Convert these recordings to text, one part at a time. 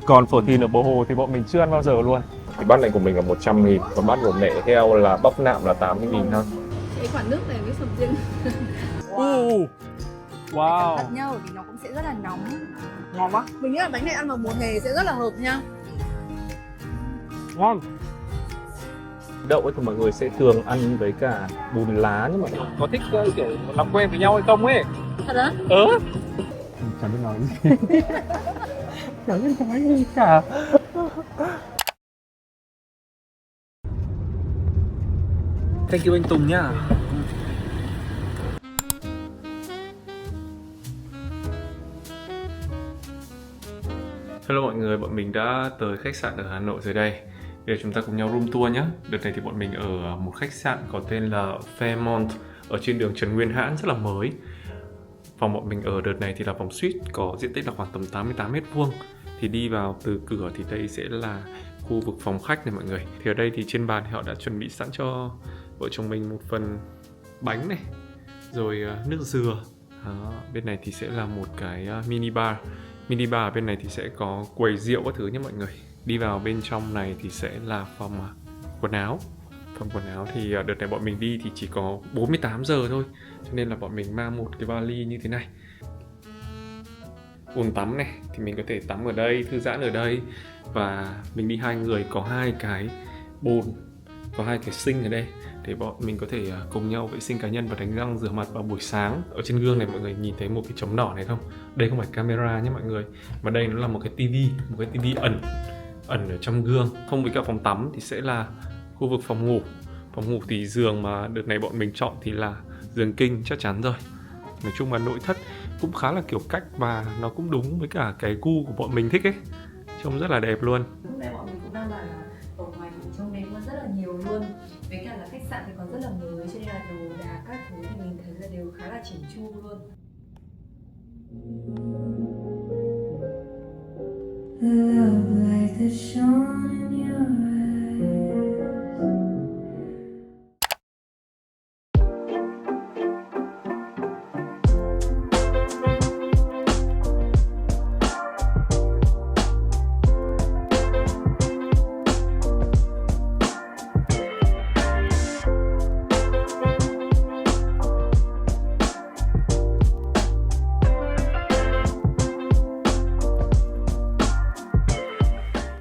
Còn phở thìn ở bờ hồ thì bọn mình chưa ăn bao giờ luôn. Thì bát này của mình là 100.000, còn bát của mẹ heo là bắp nạm là 80.000 thôi. Cái quả nước này với sầu riêng. Wow. Thật nhau thì nó cũng sẽ rất là nóng. Ngon quá. Mình nghĩ là bánh này ăn vào mùa hè sẽ rất là hợp nha. Ngon. Đậu ấy thì mọi người sẽ thường ăn với cả bùn lá, nhưng mà có thích kiểu làm quen với nhau hay không ấy? Thật á? Chẳng biết nói gì. Chẳng biết nói gì cả. Thank you anh Tùng nhá. Hello mọi người, bọn mình đã tới khách sạn ở Hà Nội rồi đây. Bây giờ chúng ta cùng nhau room tour nhé. Đợt này thì bọn mình ở một khách sạn có tên là Fairmont ở trên đường Trần Nguyên Hãn, rất là mới. Phòng bọn mình ở đợt này thì là phòng suite, có diện tích là khoảng tầm 88m². Thì đi vào từ cửa thì đây sẽ là khu vực phòng khách này mọi người. Thì ở đây thì trên bàn thì họ đã chuẩn bị sẵn cho vợ chồng mình một phần bánh này, rồi nước dừa. Đó, bên này thì sẽ là một cái mini bar. Mini bar ở bên này thì sẽ có quầy rượu các thứ nhé mọi người. Đi vào bên trong này thì sẽ là phòng quần áo. Phòng quần áo thì đợt này bọn mình đi thì chỉ có 48 giờ thôi, cho nên là bọn mình mang một cái vali như thế này. Bồn tắm này thì mình có thể tắm ở đây, thư giãn ở đây. Và mình đi 2 người có 2 cái bồn, có 2 cái sink ở đây để bọn mình có thể cùng nhau vệ sinh cá nhân và đánh răng rửa mặt vào buổi sáng. Ở trên gương này mọi người nhìn thấy một cái chấm đỏ này không? Đây không phải camera nhé mọi người, mà đây nó là một cái tivi, ẩn ở trong gương. Không, với cả phòng tắm thì sẽ là khu vực phòng ngủ. Phòng ngủ thì giường mà đợt này bọn mình chọn thì là giường king chắc chắn rồi. Nói chung là nội thất cũng khá là kiểu cách và nó cũng đúng với cả cái gu của bọn mình thích ấy. Trông rất là đẹp luôn. Lúc nãy bọn mình cũng đang bảo là ở ngoài thì trông đẹp hơn rất là nhiều luôn. Với cả là khách sạn thì còn rất là mới, cho nên là đồ đạc các thứ thì mình thấy là đều khá là chỉnh chu luôn. Love like the sun in your eyes.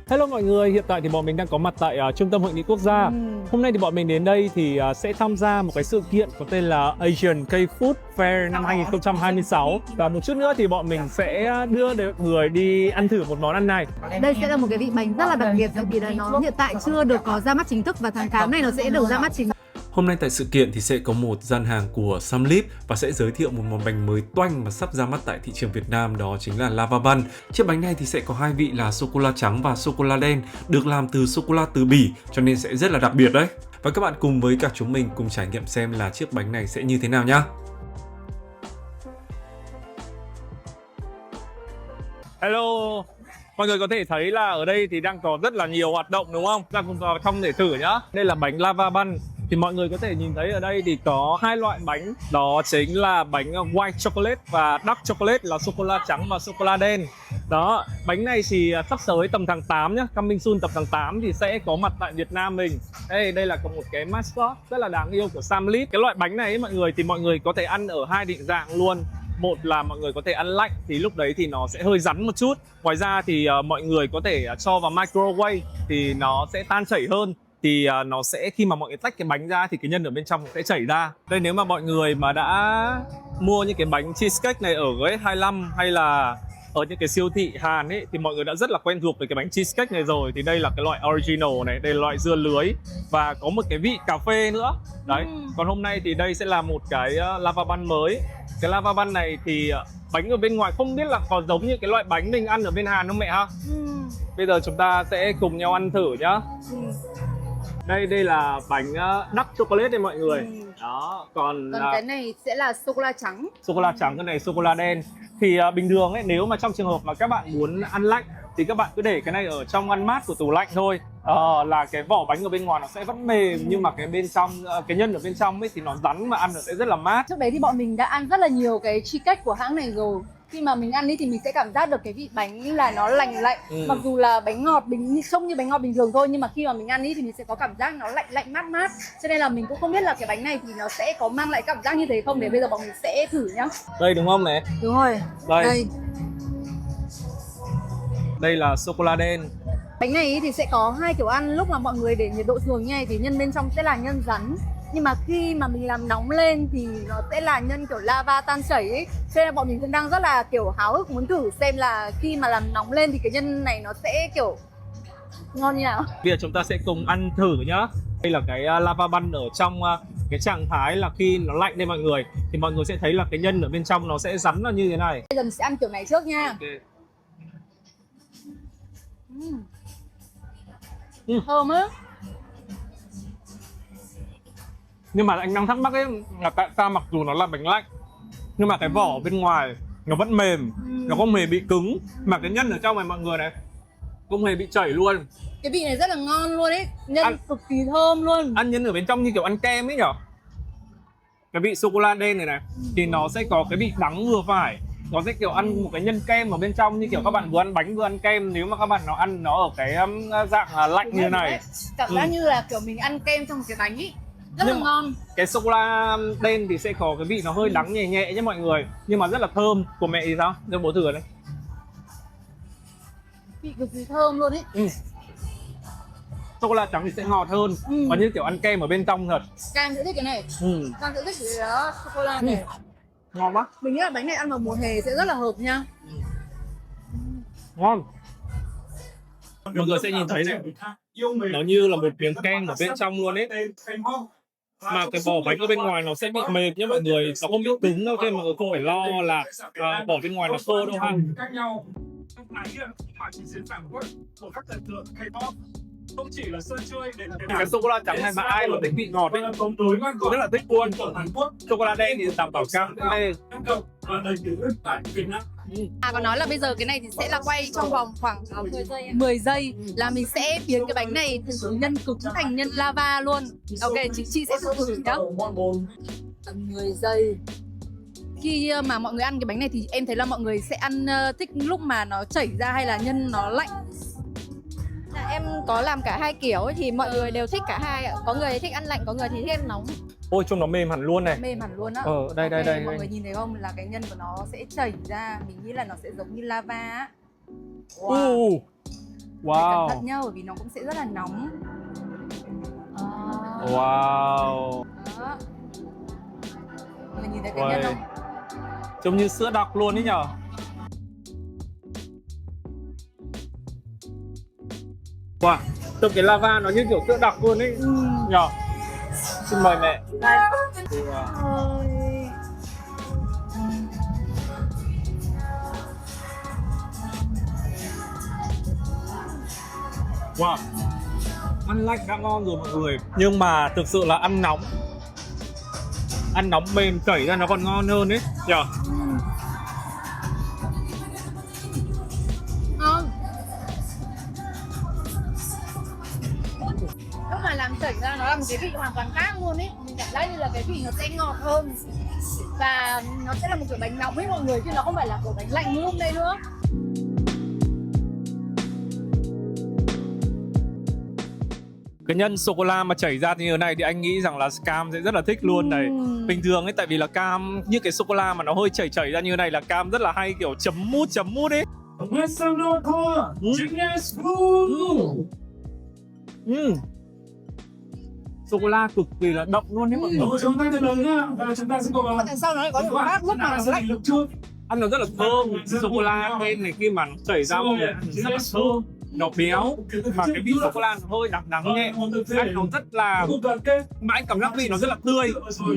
Hello mọi người, hiện tại thì bọn mình đang có mặt tại Trung tâm Hội nghị Quốc gia. Hôm nay thì bọn mình đến đây thì sẽ tham gia một cái sự kiện có tên là Asian K-Food Fair năm 2026. Và một chút nữa thì bọn mình sẽ đưa mọi người đi ăn thử một món ăn này. Đây sẽ là một cái vị bánh rất là đặc biệt, vì là nó hiện tại chưa được có ra mắt chính thức và tháng 8 này nó sẽ được ra mắt chính thức. Hôm nay tại sự kiện thì sẽ có một gian hàng của Samlip và sẽ giới thiệu một món bánh mới toanh mà sắp ra mắt tại thị trường Việt Nam, đó chính là lava bun. Chiếc bánh này thì sẽ có 2 vị là sô cô la trắng và sô cô la đen, được làm từ sô cô la từ Bỉ, cho nên sẽ rất là đặc biệt đấy. Và các bạn cùng với cả chúng mình cùng trải nghiệm xem là chiếc bánh này sẽ như thế nào nhá. Hello, mọi người có thể thấy là ở đây thì đang có rất là nhiều hoạt động đúng không? Chúng ta cùng vào trong để thử nhá. Đây là bánh lava bun. Thì mọi người có thể nhìn thấy ở đây thì có 2 loại bánh, đó chính là bánh white chocolate và dark chocolate là sô cô la trắng và sô cô la đen. Đó, bánh này thì sắp tới tầm tháng 8 nhá, coming soon tầm tháng 8 thì sẽ có mặt tại Việt Nam mình. Đây là một cái mascot rất là đáng yêu của Samlip. Cái loại bánh này ấy, mọi người có thể ăn ở 2 định dạng luôn. Một là mọi người có thể ăn lạnh thì lúc đấy thì nó sẽ hơi rắn một chút. Ngoài ra thì mọi người có thể cho vào microwave thì nó sẽ tan chảy hơn. Thì nó sẽ khi mà mọi người tách cái bánh ra thì cái nhân ở bên trong sẽ chảy ra. Đây, nếu mà mọi người mà đã mua những cái bánh cheesecake này ở G25 hay là ở những cái siêu thị Hàn ấy thì mọi người đã rất là quen thuộc với cái bánh cheesecake này rồi. Thì đây là cái loại original này, đây là loại dưa lưới và có một cái vị cà phê nữa. Đấy, còn hôm nay thì đây sẽ là một cái lava bun mới. Cái lava bun này thì bánh ở bên ngoài không biết là có giống như cái loại bánh mình ăn ở bên Hàn không mẹ ha? Bây giờ chúng ta sẽ cùng nhau ăn thử nhá. Đây là bánh dark chocolate đây mọi người. Đó, còn cái này sẽ là sô cô la trắng. Sô cô la trắng, cái này sô cô la đen. Thì bình thường ấy, nếu mà trong trường hợp mà các bạn muốn ăn lạnh thì các bạn cứ để cái này ở trong ngăn mát của tủ lạnh thôi. Là cái vỏ bánh ở bên ngoài nó sẽ vẫn mềm, nhưng mà cái bên trong, cái nhân ở bên trong ấy thì nó rắn mà ăn nó sẽ rất là mát. Trước đấy thì bọn mình đã ăn rất là nhiều cái cheesecake của hãng này rồi. khi mà mình ăn ý thì mình sẽ cảm giác được cái vị bánh là nó lành lạnh. Mặc dù là bánh ngọt trông như bánh ngọt bình thường thôi, nhưng mà khi mà mình ăn ý thì mình sẽ có cảm giác nó lạnh lạnh mát mát. Cho nên là mình cũng không biết là cái bánh này thì nó sẽ có mang lại cảm giác như thế không, để bây giờ bọn mình sẽ thử nhá. Đây đúng không này? Đúng rồi. Đây. Đây là sô cô la đen. Bánh này ý thì sẽ có hai kiểu ăn. Lúc mà mọi người để nhiệt độ thường như này thì nhân bên trong sẽ là nhân rắn, nhưng mà khi mà mình làm nóng lên thì nó sẽ là nhân kiểu lava tan chảy ấy. Cho nên là bọn mình cũng đang rất là kiểu háo hức muốn thử xem là khi mà làm nóng lên thì cái nhân này nó sẽ kiểu ngon như nào. Bây giờ chúng ta sẽ cùng ăn thử nhá. Đây là cái lava bun ở trong cái trạng thái là khi nó lạnh đây mọi người, thì mọi người sẽ thấy là cái nhân ở bên trong nó sẽ rắn ra như thế này. Bây giờ mình sẽ ăn kiểu này trước nha. Okay. Thơm á. Nhưng mà anh đang thắc mắc ấy là tại sao mặc dù nó là bánh lạnh nhưng mà cái vỏ bên ngoài nó vẫn mềm, nó không hề bị cứng, mà cái nhân ở trong này mọi người này không hề bị chảy luôn. Cái vị này rất là ngon luôn ấy, nhân Ăn cực kỳ thơm luôn. ăn nhân ở bên trong như kiểu ăn kem ấy nhở. Cái vị sô cô la đen này thì nó sẽ có cái vị đắng vừa phải, nó sẽ kiểu ăn một cái nhân kem ở bên trong, như kiểu các bạn vừa ăn bánh vừa ăn kem nếu mà các bạn nó ăn nó ở cái dạng lạnh như này. Cảm giác như là kiểu mình ăn kem trong một cái bánh ý, rất là ngon. Cái sô cô la đen thì sẽ có cái vị nó hơi đắng nhẹ nhẹ nhé mọi người, nhưng mà rất là thơm. Của mẹ thì sao? Cho bố thử đây. Vị cực kỳ thơm luôn ấy. Sô cô la trắng thì sẽ ngọt hơn, còn như kiểu ăn kem ở bên trong thật. Cam sẽ thích cái này. Cam sẽ thích cái đó sô cô la này. Ngon quá. Mình nghĩ là bánh này ăn vào mùa hè sẽ rất là hợp nha. Ngon. Mọi người sẽ nhìn thấy này, nó như là một miếng kem ở bên trong luôn ấy. Mà cái vỏ bánh ở bên ngoài nó sẽ bị mềm nhé mọi người, nó không bị cứng đâu, nên mọi người không phải lo là vỏ bên ngoài nó khô đâu ha. Cái sô cô la trắng này mà ai mà thích vị ngọt ấy rất là thích luôn. Sô cô la đen thì đảm bảo cam lê. Có nói là bây giờ cái này thì sẽ là quay trong vòng khoảng 10 giây là mình sẽ biến cái bánh này từ nhân cứng thành nhân lava luôn. Ok, chị sẽ thử nhá. 10 giây. Khi mà mọi người ăn cái bánh này thì em thấy là mọi người sẽ ăn thích lúc mà nó chảy ra hay là nhân nó lạnh? Em có làm cả hai kiểu ấy, thì mọi người đều thích cả hai ạ. Có người thích ăn lạnh, có người thì thích ăn nóng. Ôi trông nó mềm hẳn luôn này. Mềm hẳn luôn á. Đây okay, đây. Mọi người nhìn thấy không, là cái nhân của nó sẽ chảy ra. Mình nghĩ là nó sẽ giống như lava á. Wow. Wow. Cẩn thận nhá, bởi vì nó cũng sẽ rất là nóng. Wow. Đó. Mọi người nhìn thấy cái nhân không? Trông như sữa đặc luôn ấy nhở. Wow, trông cái lava nó như kiểu sữa đặc luôn ấy nhở. Xin mời mẹ. Wow, ăn lạnh đã ngon rồi mọi người, nhưng mà thực sự là ăn nóng mềm chảy ra nó còn ngon hơn ấy nhở. Ngon. Lúc mà làm chảy ra nó là một cái vị hoàn toàn khác luôn ấy. Mình cảm giác như là cái vị nó sẽ ngọt hơn và nó sẽ là một kiểu bánh nóng ấy mọi người, chứ nó không phải là kiểu bánh lạnh như hôm nay nữa. Cái nhân sô cô la mà chảy ra như thế này thì anh nghĩ rằng là Cam sẽ rất là thích luôn này. Bình thường ấy, tại vì là Cam như cái sô cô la mà nó hơi chảy ra như thế này là Cam rất là hay kiểu chấm mút ấy. Sô cô la cực kỳ là đậm luôn đấy mọi người. Tại sao nó lại có một bát lúc mà nó lạnh? Ăn nó rất là thơm. Sô cô la bên này khi mà nó chảy ra mọi người rất là thơm, nó béo mà cái vị sô cô la nó hơi đắng nhẹ, ăn nó rất là, mà anh cảm giác vị nó rất là tươi.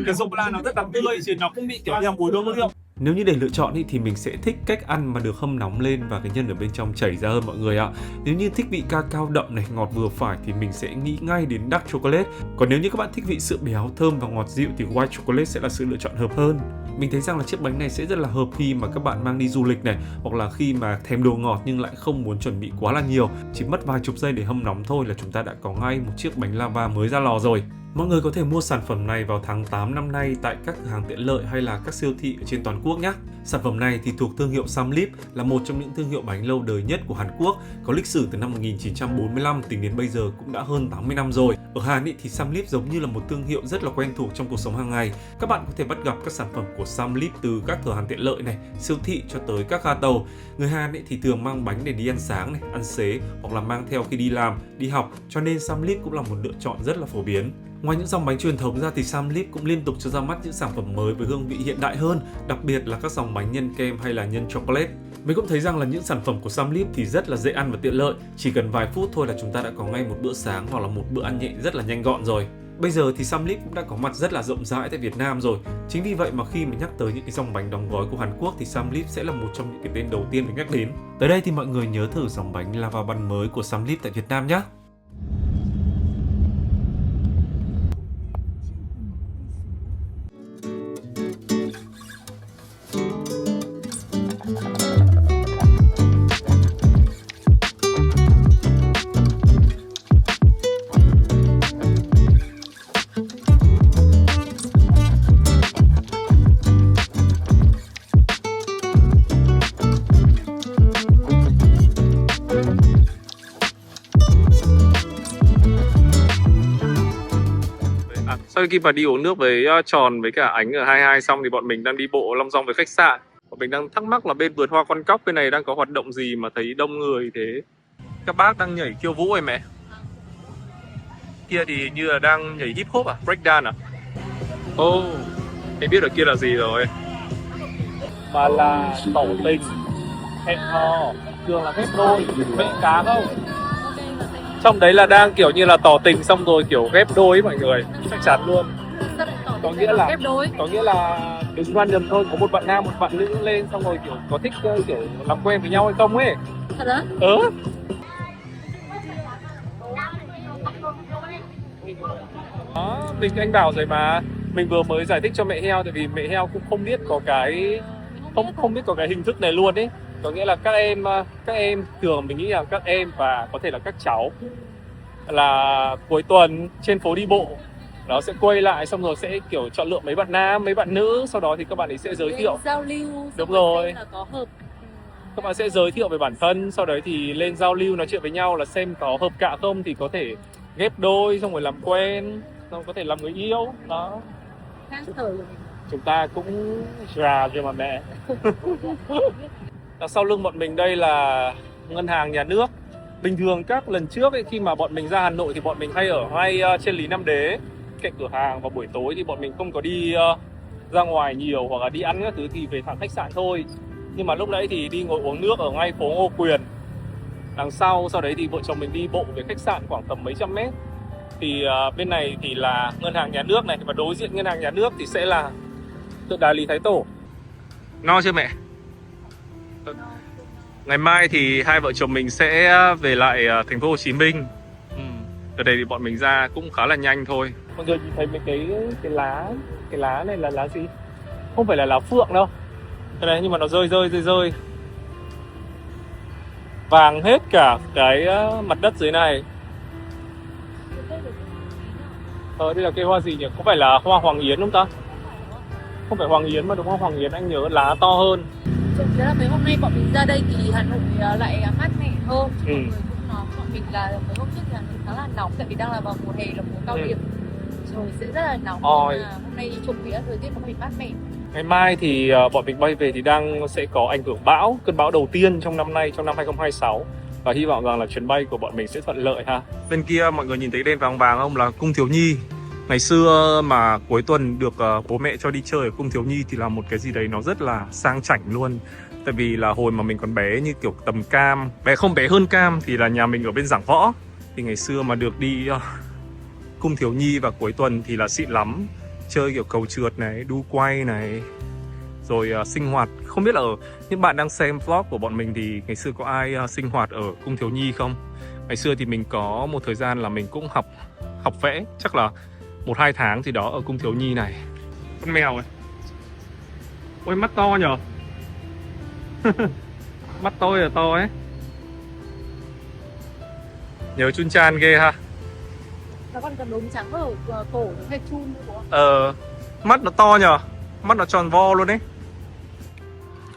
Cái sô cô la nó rất là tươi chứ nó không bị kiểu như mùi hương đâu. Nếu như để lựa chọn thì mình sẽ thích cách ăn mà được hâm nóng lên và cái nhân ở bên trong chảy ra hơn mọi người ạ. Nếu như thích vị cacao đậm này, ngọt vừa phải thì mình sẽ nghĩ ngay đến dark chocolate. Còn nếu như các bạn thích vị sữa béo, thơm và ngọt dịu thì white chocolate sẽ là sự lựa chọn hợp hơn. Mình thấy rằng là chiếc bánh này sẽ rất là hợp khi mà các bạn mang đi du lịch này, hoặc là khi mà thèm đồ ngọt nhưng lại không muốn chuẩn bị quá là nhiều. Chỉ mất vài chục giây để hâm nóng thôi là chúng ta đã có ngay một chiếc bánh lava mới ra lò rồi. Mọi người có thể mua sản phẩm này vào tháng 8 năm nay tại các cửa hàng tiện lợi hay là các siêu thị ở trên toàn quốc nhé. Sản phẩm này thì thuộc thương hiệu Samlip, là một trong những thương hiệu bánh lâu đời nhất của Hàn Quốc, có lịch sử từ năm 1945, tính đến bây giờ cũng đã hơn 80 năm rồi. Ở Hàn thì Samlip giống như là một thương hiệu rất là quen thuộc trong cuộc sống hàng ngày. Các bạn có thể bắt gặp các sản phẩm của Samlip từ các cửa hàng tiện lợi này, siêu thị cho tới các ga tàu. Người Hàn thì thường mang bánh để đi ăn sáng này, ăn xế hoặc là mang theo khi đi làm, đi học, cho nên Samlip cũng là một lựa chọn rất là phổ biến. Ngoài những dòng bánh truyền thống ra thì Samlip cũng liên tục cho ra mắt những sản phẩm mới với hương vị hiện đại hơn, đặc biệt là các dòng bánh nhân kem hay là nhân chocolate. Mình cũng thấy rằng là những sản phẩm của Samlip thì rất là dễ ăn và tiện lợi, chỉ cần vài phút thôi là chúng ta đã có ngay một bữa sáng hoặc là một bữa ăn nhẹ rất là nhanh gọn rồi. Bây giờ thì Samlip cũng đã có mặt rất là rộng rãi tại Việt Nam rồi. Chính vì vậy mà khi mà nhắc tới những cái dòng bánh đóng gói của Hàn Quốc thì Samlip sẽ là một trong những cái tên đầu tiên được nhắc đến. Tới đây thì mọi người nhớ thử dòng bánh lava bun mới của Samlip tại Việt Nam nhé. Sau khi mà đi uống nước với Tròn với cả Ánh ở 22 xong thì bọn mình đang đi bộ long dong về khách sạn. Bọn mình đang thắc mắc là bên vườn hoa Con Cóc bên này đang có hoạt động gì mà thấy đông người thế. Các bác đang nhảy khiêu vũ rồi mẹ. Kia thì như là đang nhảy hip hop à? Breakdance à? Ồ, em biết ở kia là gì rồi. Mà là tẩu tình, hẹn hò, thường là ghép đôi, mẹ cá không? Trong đấy là đang kiểu như là tỏ tình xong rồi kiểu ghép đôi ấy mọi người, chắc chắn luôn. Có nghĩa là đừng đoan nhầm thôi, có một bạn nam một bạn nữ lên xong rồi kiểu có thích kiểu làm quen với nhau hay không ấy. Thật á? Đó, anh bảo rồi mà. Mình vừa mới giải thích cho mẹ heo, tại vì mẹ heo cũng không biết có cái không biết có cái hình thức này luôn ấy. Có nghĩa là các em thường mình nghĩ là các em và có thể là các cháu là cuối tuần trên phố đi bộ nó sẽ quay lại xong rồi sẽ kiểu chọn lựa mấy bạn nam, mấy bạn nữ, sau đó thì các bạn ấy sẽ giới thiệu giao lưu. Đúng rồi. Là có hợp. Các bạn sẽ giới thiệu về bản thân, sau đấy thì lên giao lưu nói chuyện với nhau là xem có hợp cạ không thì có thể ghép đôi xong rồi làm quen, xong có thể làm người yêu. Đó. Chúng ta cũng già rồi mà mẹ. Sau lưng bọn mình đây là ngân hàng nhà nước. Bình thường các lần trước ấy, khi mà bọn mình ra Hà Nội thì bọn mình hay ở ngay trên Lý Nam Đế, cạnh cửa hàng, và buổi tối thì bọn mình không có đi ra ngoài nhiều hoặc là đi ăn các thứ thì về thẳng khách sạn thôi. Nhưng mà lúc đấy thì đi ngồi uống nước ở ngay phố Ngô Quyền đằng sau đấy thì vợ chồng mình đi bộ về khách sạn khoảng tầm mấy trăm mét. Thì bên này thì là ngân hàng nhà nước này, và đối diện ngân hàng nhà nước thì sẽ là tượng đài Lý Thái Tổ. No chưa mẹ? Ngày mai thì hai vợ chồng mình sẽ về lại thành phố Hồ Chí Minh. Từ đây thì bọn mình ra cũng khá là nhanh thôi. Mọi người nhìn thấy mấy cái lá này là lá gì? Không phải là lá phượng đâu. Cái này nhưng mà nó rơi. Vàng hết cả cái mặt đất dưới này. Đây là cây hoa gì nhỉ? Có phải là hoa hoàng yến không ta? Không phải hoàng yến mà đúng không? Hoàng yến anh nhớ lá to hơn. Thế là mấy hôm nay bọn mình ra đây thì Hà Nội lại mát mẻ hơn. Mọi người cũng nói bọn mình là mấy hôm trước là khá là nóng, tại vì đang là vào mùa hè, là mùa cao điểm, trời sẽ rất là nóng. Hôm nay trộm vía thời tiết có thể mát mẻ. Ngày mai thì bọn mình bay về thì sẽ có ảnh hưởng bão, cơn bão đầu tiên trong năm nay, trong năm 2026. Và hy vọng rằng là chuyến bay của bọn mình sẽ thuận lợi ha. Bên kia mọi người nhìn thấy đèn vàng vàng không, là Cung Thiếu Nhi. Ngày xưa mà cuối tuần được bố mẹ cho đi chơi ở Cung Thiếu Nhi thì là một cái gì đấy nó rất là sang chảnh luôn. Tại vì là hồi mà mình còn bé như kiểu tầm Cam, không bé hơn Cam thì là nhà mình ở bên Giảng Võ. Thì ngày xưa mà được đi Cung Thiếu Nhi và cuối tuần thì là xịn lắm. Chơi kiểu cầu trượt này, đu quay này, rồi sinh hoạt. Không biết là những bạn đang xem vlog của bọn mình thì ngày xưa có ai sinh hoạt ở Cung Thiếu Nhi không? Ngày xưa thì mình có một thời gian là mình cũng học vẽ, chắc là 1-2 tháng thì đó ở Cung Thiếu Nhi này. Con mèo này. Ôi mắt to nhở. Mắt tôi là to ấy. Nhớ Chun Chan ghê ha. Nó còn cần đốm trắng ở cổ những cái chun nữa đúng không? Mắt nó to nhờ, mắt nó tròn vo luôn đấy.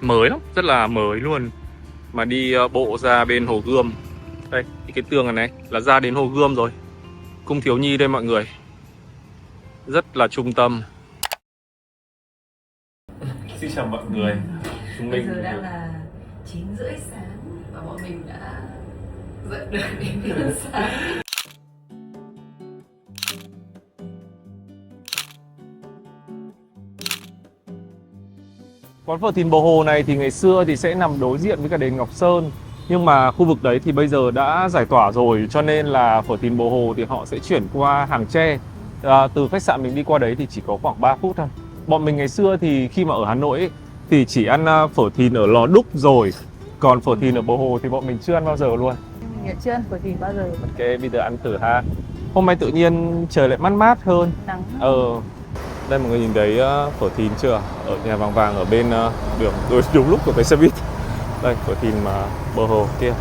Mới lắm, rất là mới luôn. Mà đi bộ ra bên Hồ Gươm. Đây, cái tường này là ra đến Hồ Gươm rồi. Cung thiếu nhi đây mọi người. Rất là trung tâm. Xin chào mọi người. Chúng Bây mình giờ đang là 9:30 sáng và bọn mình đã dậy được đến đến sáng. Quán phở Thìn Bờ Hồ này thì ngày xưa thì sẽ nằm đối diện với cả đền Ngọc Sơn. Nhưng mà khu vực đấy thì bây giờ đã giải tỏa rồi, cho nên là phở Thìn Bờ Hồ thì họ sẽ chuyển qua Hàng Tre. Từ khách sạn mình đi qua đấy thì chỉ có khoảng 3 phút thôi. Bọn mình ngày xưa thì khi mà ở Hà Nội ấy, thì chỉ ăn phở Thìn ở Lò Đúc rồi. Còn phở Thìn ở Bờ Hồ thì bọn mình chưa ăn bao giờ luôn. Mình chưa ăn phở Thìn bao giờ. Ok, bây giờ ăn thử ha. Hôm nay tự nhiên trời lại mát mát hơn. Nắng. Đây mọi người nhìn thấy phở Thìn chưa? Ở nhà vàng vàng ở bên đường đúng lúc của cái xe buýt. Đây phở Thìn mà Bờ Hồ kia.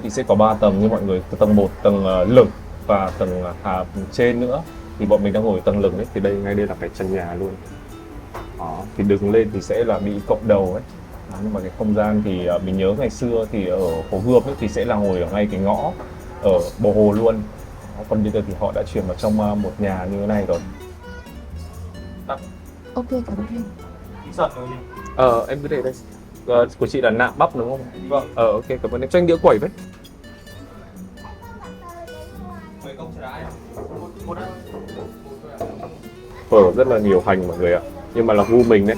thì sẽ có 3 tầng như mọi người, tầng 1, tầng lửng và tầng trên nữa. Thì bọn mình đang ngồi tầng lửng ấy, thì đây ngay đây là cái trần nhà luôn. Đó, thì đứng lên thì sẽ là bị cộng đầu ấy. Đó, nhưng mà cái không gian thì mình nhớ ngày xưa thì ở Hồ Gươm ấy, thì sẽ là ngồi ở ngay cái ngõ ở Bờ Hồ luôn. Đó, còn bây giờ thì họ đã chuyển vào trong một nhà như thế này rồi. Ok, cảm ơn em. Em cứ để đây. Của chị là nạm bắp đúng không? Vâng. Ok, cảm ơn em. Cho anh đĩa quẩy với. Phở rất là nhiều hành mọi người ạ. Nhưng mà là gu mình đấy.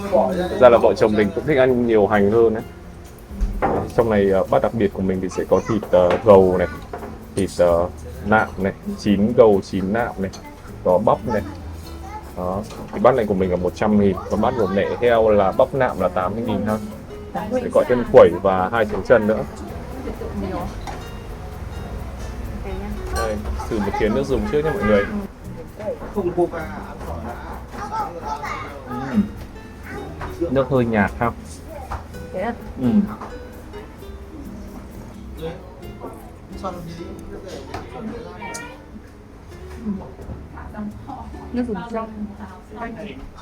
Thực ra là vợ chồng mình cũng thích ăn nhiều hành hơn đấy. Trong này bát đặc biệt của mình thì sẽ có thịt gầu này, thịt nạm này, chín gầu, chín nạm này, có bắp này. Đó, cái bát này của mình là 100.000, còn bát của mẹ heo là bắp nạm là 80.000 ha. Sẽ có thêm quẩy và 2 trứng chân nữa. Đây, thử một chén nước dùng trước nha mọi người. Nước hơi nhạt ha. Thế à? Nước dùng trong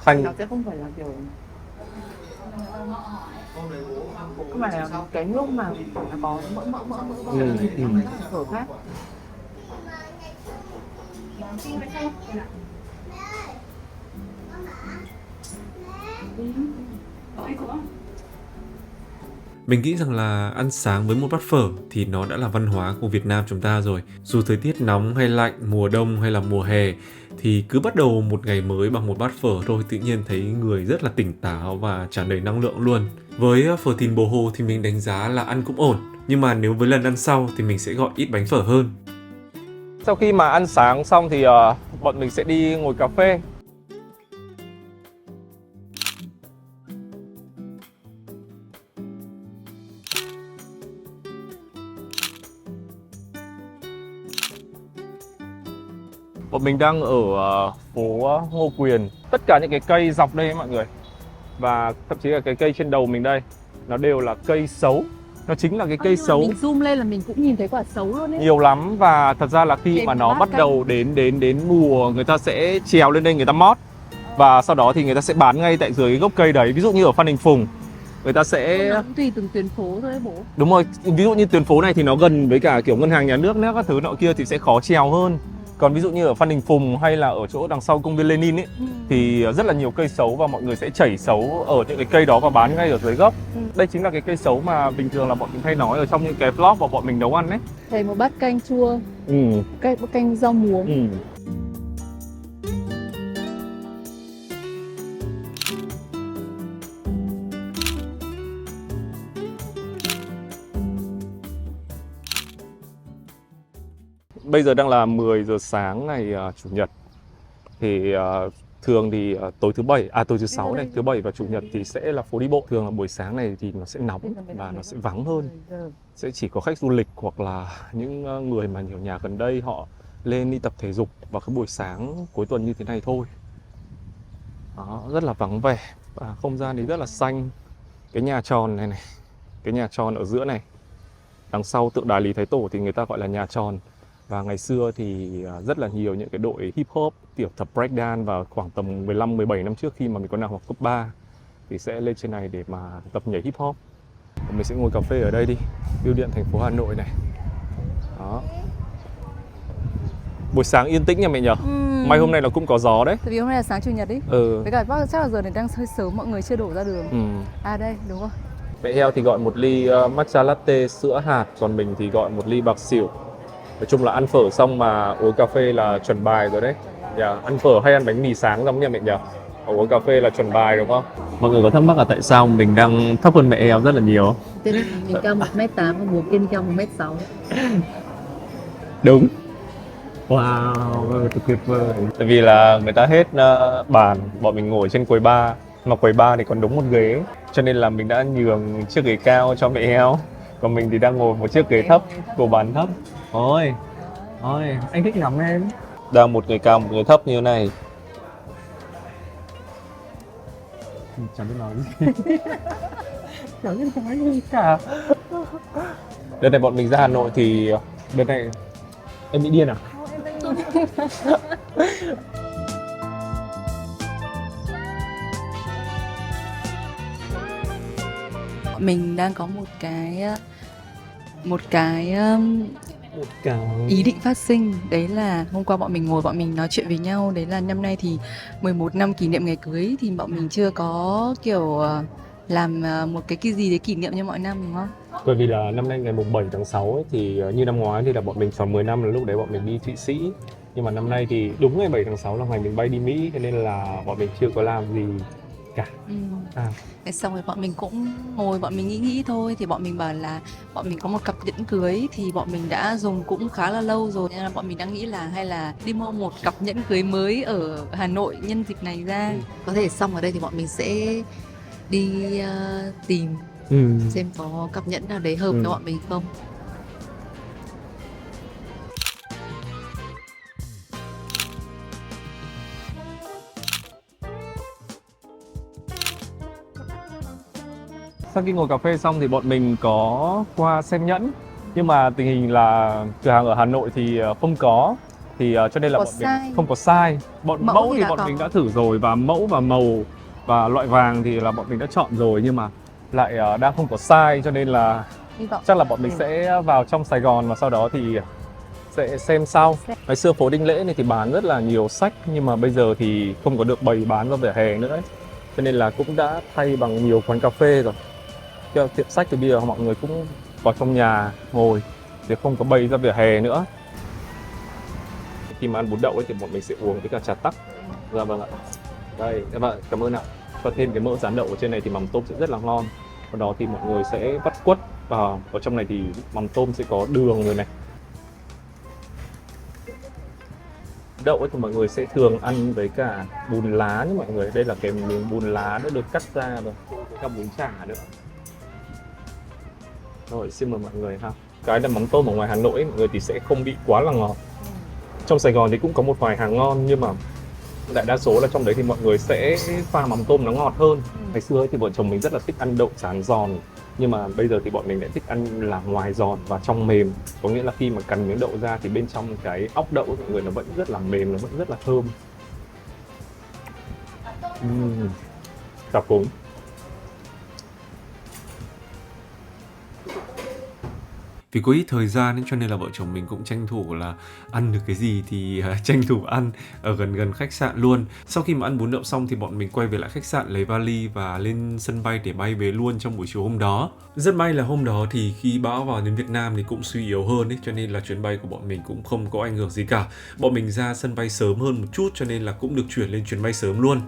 Khanh nó sẽ không phải là kiểu không phải là cái nước mà nó có mỡ phở khác. Mình nghĩ rằng là ăn sáng với một bát phở thì nó đã là văn hóa của Việt Nam chúng ta rồi. Dù thời tiết nóng hay lạnh, mùa đông hay là mùa hè thì cứ bắt đầu một ngày mới bằng một bát phở thôi, tự nhiên thấy người rất là tỉnh táo và tràn đầy năng lượng luôn. Với phở Thìn Bờ Hồ thì mình đánh giá là ăn cũng ổn, nhưng mà nếu với lần ăn sau thì mình sẽ gọi ít bánh phở hơn. Sau khi mà ăn sáng xong thì bọn mình sẽ đi ngồi cà phê. Bọn mình đang ở phố Ngô Quyền. Tất cả những cái cây dọc đây mọi người, và thậm chí là cái cây trên đầu mình đây, nó đều là cây sấu. Nó chính là cái cây sấu. Mình zoom lên là mình cũng nhìn thấy quả sấu luôn ấy. Nhiều lắm, và thật ra là khi mà nó bắt đầu đến mùa, người ta sẽ trèo lên đây người ta mót. Và sau đó thì người ta sẽ bán ngay tại dưới cái gốc cây đấy. Ví dụ như ở Phan Đình Phùng, người ta sẽ... Nó cũng tùy từng tuyến phố thôi bố. Đúng rồi, ví dụ như tuyến phố này thì nó gần với cả kiểu ngân hàng nhà nước nữa, các thứ nọ kia thì sẽ khó trèo hơn. Còn ví dụ như ở Phan Đình Phùng hay là ở chỗ đằng sau công viên Lenin ấy, thì rất là nhiều cây sấu và mọi người sẽ chảy sấu ở những cái cây đó và bán ngay ở dưới gốc. Đây chính là cái cây sấu mà bình thường là bọn mình hay nói ở trong những cái vlog mà bọn mình nấu ăn ấy. Thầy một bát canh chua, canh rau muống. Bây giờ đang là 10 giờ sáng ngày Chủ nhật. Thì thường thì tối thứ sáu này, thứ bảy và Chủ nhật thì sẽ là phố đi bộ. Thường là buổi sáng này thì nó sẽ nóng và nó sẽ vắng hơn. Sẽ chỉ có khách du lịch hoặc là những người mà nhiều nhà gần đây họ lên đi tập thể dục vào cái buổi sáng cuối tuần như thế này thôi. Đó, rất là vắng vẻ và không gian thì rất là xanh. cái nhà tròn này này, cái nhà tròn ở giữa này, đằng sau tượng đài Lý Thái Tổ thì người ta gọi là nhà tròn. Và ngày xưa thì rất là nhiều những cái đội hip hop, tiểu tập breakdance vào khoảng tầm 15-17 năm trước khi mà mình còn đang học cấp 3 thì sẽ lên trên này để mà tập nhảy hip hop. Mình sẽ ngồi cà phê ở đây đi, bưu điện thành phố Hà Nội này. Đó. Buổi sáng yên tĩnh nha mẹ nhỉ? May hôm nay là cũng có gió đấy. Tại vì hôm nay là sáng chủ nhật ý. Với cả chắc là giờ này đang hơi sớm, mọi người chưa đổ ra đường. À đây, đúng rồi. Mẹ heo thì gọi một ly matcha latte sữa hạt, còn mình thì gọi một ly bạc xỉu. Nói chung là ăn phở xong mà uống cà phê là chuẩn bài rồi đấy. Ăn phở hay ăn bánh mì sáng giống như mẹ nhỉ? Uống cà phê là chuẩn bài đúng không? Mọi người có thắc mắc là tại sao mình đang thấp hơn mẹ heo rất là nhiều? Thế nên mình cao 1m8 và bố kia cao 1m6. Đúng. Wow, thật tuyệt vời. Tại vì là người ta hết bàn, bọn mình ngồi trên quầy bar. Mà quầy bar thì còn đúng một ghế, cho nên là mình đã nhường chiếc ghế cao cho mẹ heo. Còn mình thì đang ngồi một chiếc ghế thấp, của bàn thấp. Ôi, anh thích lắm em. Đang một người cao, một người thấp như thế này. Chẳng biết nói gì. Chẳng biết nói gì cả. Đợt này bọn mình ra Hà Nội thì đợt này em bị điên à? Mình đang có một cái ý định phát sinh. Đấy là hôm qua bọn mình nói chuyện với nhau. Đấy là năm nay thì 11 năm kỷ niệm ngày cưới. Thì bọn mình chưa có kiểu làm một cái gì để kỷ niệm như mọi năm đúng không? Bởi vì là năm nay ngày 7 tháng 6 ấy, thì như năm ngoái thì là bọn mình tròn 10 năm, là lúc đấy bọn mình đi Thụy Sĩ. Nhưng mà năm nay thì đúng ngày 7 tháng 6 là ngày mình bay đi Mỹ, cho nên là bọn mình chưa có làm gì cả. Thế xong rồi bọn mình cũng ngồi bọn mình nghĩ thôi. Thì bọn mình bảo là bọn mình có một cặp nhẫn cưới thì bọn mình đã dùng cũng khá là lâu rồi, nên là bọn mình đang nghĩ là hay là đi mua một cặp nhẫn cưới mới ở Hà Nội nhân dịp này ra. Có thể xong ở đây thì bọn mình sẽ đi tìm xem có cặp nhẫn nào đấy hợp cho bọn mình không. Sau khi ngồi cà phê xong thì bọn mình có qua xem nhẫn. Nhưng mà tình hình là cửa hàng ở Hà Nội thì không có. Thì cho nên là bọn mình không có size. Mẫu thì bọn mình đã thử rồi, và mẫu và màu và loại vàng thì là bọn mình đã chọn rồi, nhưng mà lại đang không có size, cho nên là chắc là bọn mình sẽ vào trong Sài Gòn và sau đó thì sẽ xem sau. Ngày xưa phố Đinh Lễ này thì bán rất là nhiều sách, nhưng mà bây giờ thì không có được bày bán ra vỉa hè nữa ấy. Cho nên là cũng đã thay bằng nhiều quán cà phê rồi. Tiệm sách thì bây giờ mọi người cũng vào trong nhà ngồi thì không có bày ra vỉa hè nữa. Khi mà ăn bún đậu ấy thì bọn mình sẽ uống với cả trà tắc. Dạ vâng ạ. Đây, các bạn cảm ơn ạ. Và thêm cái mỡ rán đậu ở trên này thì mắm tôm sẽ rất là ngon. Sau đó thì mọi người sẽ vắt quất vào. Ở trong này thì mắm tôm sẽ có đường rồi này. Đậu ấy thì mọi người sẽ thường ăn với cả bùn lá nhé mọi người. Đây là cái miếng bùn lá đã được cắt ra rồi. Với cả bún chả nữa. Rồi, xin mời mọi người ha. Cái là mắm tôm ở ngoài Hà Nội ấy, mọi người thì sẽ không bị quá là ngọt. Trong Sài Gòn thì cũng có một vài hàng ngon, nhưng mà đại đa số là trong đấy thì mọi người sẽ pha mắm tôm nó ngọt hơn. Ngày xưa ấy thì vợ chồng mình rất là thích ăn đậu rán giòn, nhưng mà bây giờ thì bọn mình lại thích ăn là ngoài giòn và trong mềm. Có nghĩa là khi mà cắn miếng đậu ra thì bên trong cái óc đậu của mọi người nó vẫn rất là mềm, nó vẫn rất là thơm. Chào cúng. Vì có ít thời gian ấy, cho nên là vợ chồng mình cũng tranh thủ là ăn được cái gì thì tranh thủ ăn ở gần khách sạn luôn. Sau khi mà ăn bún đậu xong thì bọn mình quay về lại khách sạn lấy vali và lên sân bay để bay về luôn trong buổi chiều hôm đó. Rất may là hôm đó thì khi bão vào đến Việt Nam thì cũng suy yếu hơn ấy, cho nên là chuyến bay của bọn mình cũng không có ảnh hưởng gì cả. Bọn mình ra sân bay sớm hơn một chút cho nên là cũng được chuyển lên chuyến bay sớm luôn.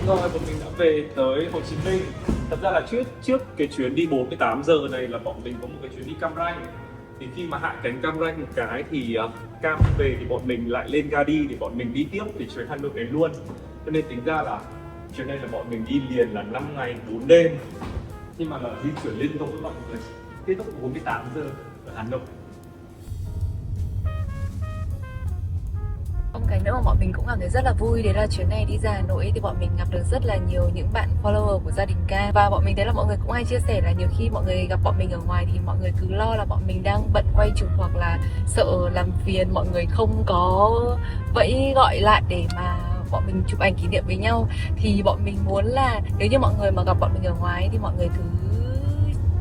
Rồi bọn mình đã về tới Hồ Chí Minh. Thật ra là trước cái chuyến đi 48 giờ này là bọn mình có một cái chuyến đi Cam Ranh. Thì khi mà hạ cánh Cam Ranh một cái thì Cam về thì bọn mình lại lên ga đi để bọn mình đi tiếp để chuyến Hà Nội đến luôn. Cho nên tính ra là chuyến này là bọn mình đi liền là 5 ngày 4 đêm. Nhưng mà là di chuyển liên tục với mọi người. Kết thúc 48 giờ ở Hà Nội. Cái nữa mà bọn mình cũng cảm thấy rất là vui, đấy là chuyến này đi ra Hà Nội thì bọn mình gặp được rất là nhiều những bạn follower của gia đình Ca. Và bọn mình thấy là mọi người cũng hay chia sẻ là nhiều khi mọi người gặp bọn mình ở ngoài thì mọi người cứ lo là bọn mình đang bận quay chụp hoặc là sợ làm phiền mọi người không có vẫy gọi lại để mà bọn mình chụp ảnh kỷ niệm với nhau. Thì bọn mình muốn là nếu như mọi người mà gặp bọn mình ở ngoài thì mọi người cứ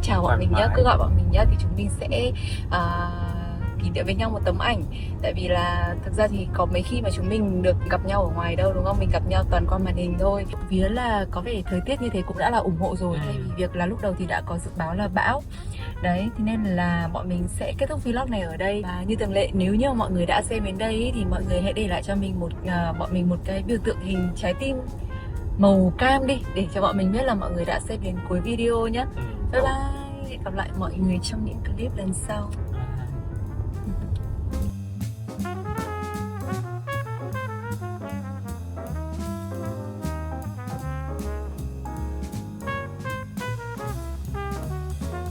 chào bọn mình nhá, cứ gọi bọn mình nhá, thì chúng mình sẽ kỷ niệm với nhau một tấm ảnh. Tại vì là thực ra thì có mấy khi mà chúng mình được gặp nhau ở ngoài đâu, đúng không? Mình gặp nhau toàn qua màn hình thôi. Vía là có vẻ thời tiết như thế cũng đã là ủng hộ rồi, thay vì việc là lúc đầu thì đã có dự báo là bão. Đấy, thế nên là bọn mình sẽ kết thúc vlog này ở đây. Và như thường lệ, nếu như mọi người đã xem đến đây thì mọi người hãy để lại cho mình bọn mình một cái biểu tượng hình trái tim màu cam đi, để cho bọn mình biết là mọi người đã xem đến cuối video nhé. Bye bye, hẹn gặp lại mọi người trong những clip lần sau.